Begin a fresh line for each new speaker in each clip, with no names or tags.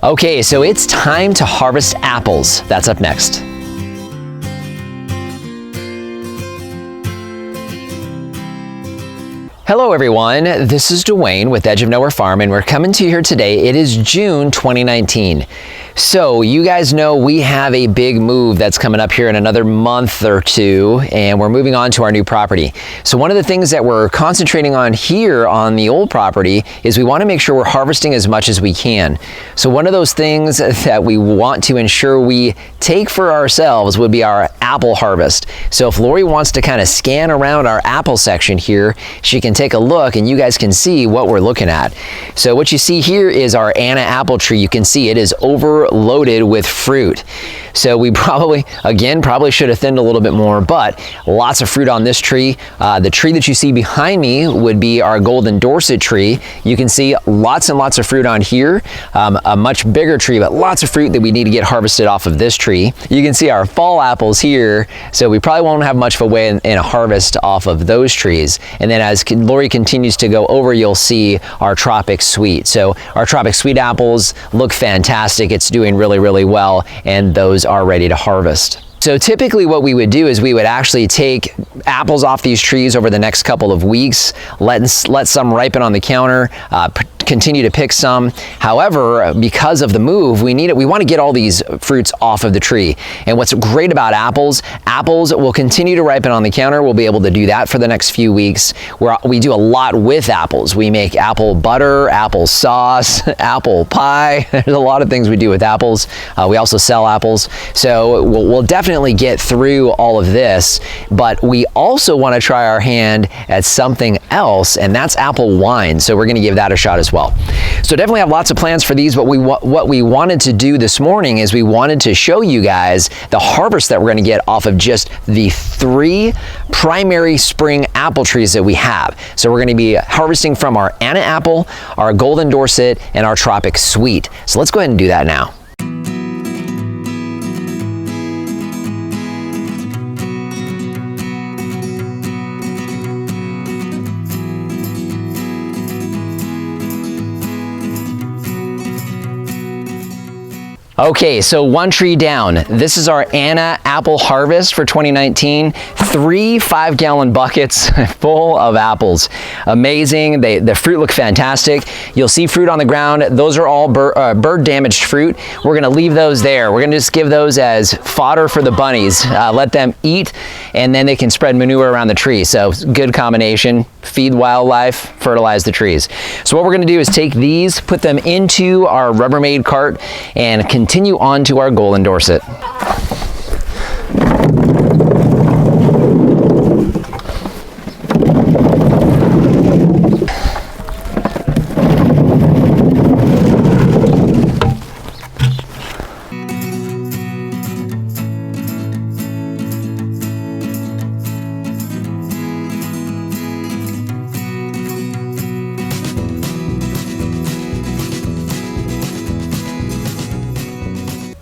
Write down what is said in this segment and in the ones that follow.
Okay, so it's time to harvest apples. That's up next. Hello everyone, this is Dwayne with Edge of Nowhere Farm, and we're coming to you here today. It is June 2019. So you guys know we have a big move that's coming up here in another month or two, and we're moving on to our new property. So one of the things that we're concentrating on here on the old property is we want to make sure we're harvesting as much as we can. So one of those things that we want to ensure we take for ourselves would be our apple harvest. So if Lori wants to kind of scan around our apple section here, she can take a look and you guys can see what we're looking at. So what you see here is our Anna apple tree. You can see it is overloaded with fruit. So we probably should have thinned a little bit more, but lots of fruit on this tree. The tree that you see behind me would be our golden Dorsett tree. You can see lots and lots of fruit on here. A much bigger tree, but lots of fruit that we need to get harvested off of this tree. You can see our fall apples here, so we probably won't have much of a way in a harvest off of those trees. And then as Lori continues to go over, you'll see our Tropic Sweet. So our Tropic Sweet apples look fantastic. It's doing really, really well, and those are ready to harvest. So typically what we would do is we would actually take apples off these trees over the next couple of weeks, let some ripen on the counter, continue to pick some. However, because of the move, we want to get all these fruits off of the tree. And what's great about apples will continue to ripen on the counter. We'll be able to do that for the next few weeks. We do a lot with apples. We make apple butter, apple sauce, apple pie. There's a lot of things we do with apples. We also sell apples. So we'll definitely get through all of this, but we also want to try our hand at something else, and that's apple wine. So we're going to give that a shot as well. So definitely have lots of plans for these, but what we wanted to do this morning is we wanted to show you guys the harvest that we're going to get off of just the 3 primary spring apple trees that we have. So we're going to be harvesting from our Anna apple, our golden Dorsett, and our Tropic Sweet. So let's go ahead and do that now. Okay, so 1 tree down. This is our Anna apple harvest for 2019. 3 5-gallon buckets full of apples. Amazing. The fruit look fantastic. You'll see fruit on the ground. Those are all bird damaged fruit. We're gonna leave those there. We're gonna just give those as fodder for the bunnies. Let them eat, and then they can spread manure around the tree. So good combination. Feed wildlife, fertilize the trees. So what we're gonna do is take these, put them into our Rubbermaid cart, and continue on to our golden Dorsett.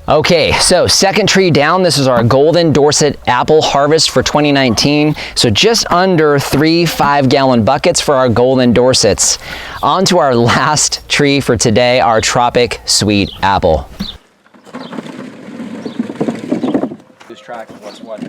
Okay, so 2nd tree down. This is our golden Dorsett apple harvest for 2019. So just under 3 5-gallon buckets for our golden Dorsets. On to our last tree for today, our Tropic Sweet apple. Lose track of what's what.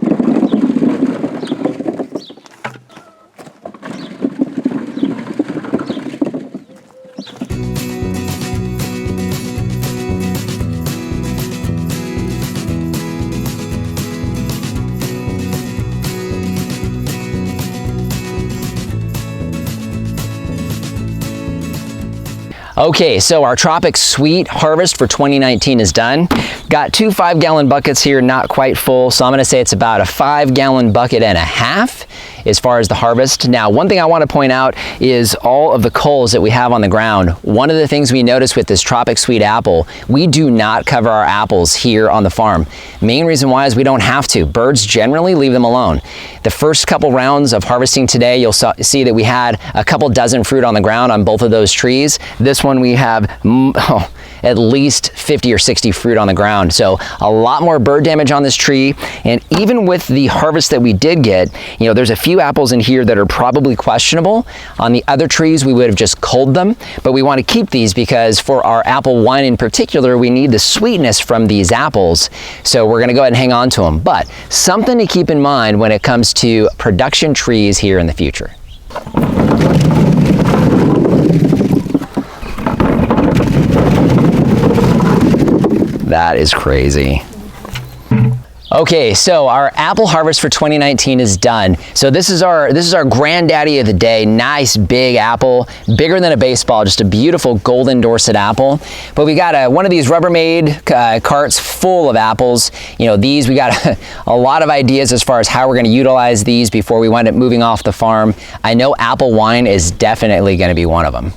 Okay, so our Tropic Sweet harvest for 2019 is done. Got 2 5-gallon buckets here, not quite full, so I'm gonna say it's about a 5-gallon bucket and a half as far as the harvest. Now, one thing I want to point out is all of the culls that we have on the ground. One of the things we noticed with this Tropic Sweet apple, we do not cover our apples here on the farm. Main reason why is we don't have to. Birds generally leave them alone. The first couple rounds of harvesting today, you'll see that we had a couple dozen fruit on the ground on both of those trees. This one we have, at least 50 or 60 fruit on the ground. So a lot more bird damage on this tree. And even with the harvest that we did get, you know, there's a few apples in here that are probably questionable. On the other trees, we would have just culled them, but we want to keep these because for our apple wine in particular, we need the sweetness from these apples. So we're going to go ahead and hang on to them. But something to keep in mind when it comes to production trees here in the future. That is crazy. Okay, so our apple harvest for 2019 is done. So this is our granddaddy of the day. Nice big apple, bigger than a baseball, just a beautiful golden Dorsett apple. But we got one of these Rubbermaid carts full of apples. You know, these, we got a lot of ideas as far as how we're gonna utilize these before we wind up moving off the farm. I know apple wine is definitely gonna be one of them.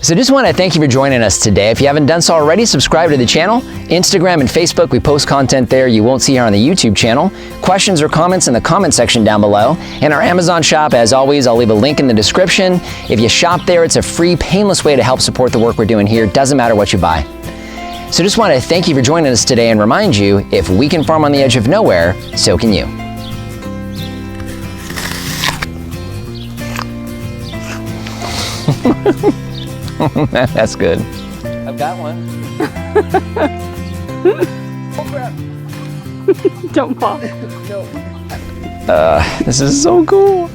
So just want to thank you for joining us today. If you haven't done so already, subscribe to the channel. Instagram and Facebook, we post content there you won't see here on the YouTube channel. Questions or comments in the comment section down below. And our Amazon shop, as always, I'll leave a link in the description. If you shop there, it's a free, painless way to help support the work we're doing here. Doesn't matter what you buy. So just want to thank you for joining us today and remind you, if we can farm on the edge of nowhere, so can you. That's good. I've got one. Oh crap.
Don't fall.
No. This is so cool.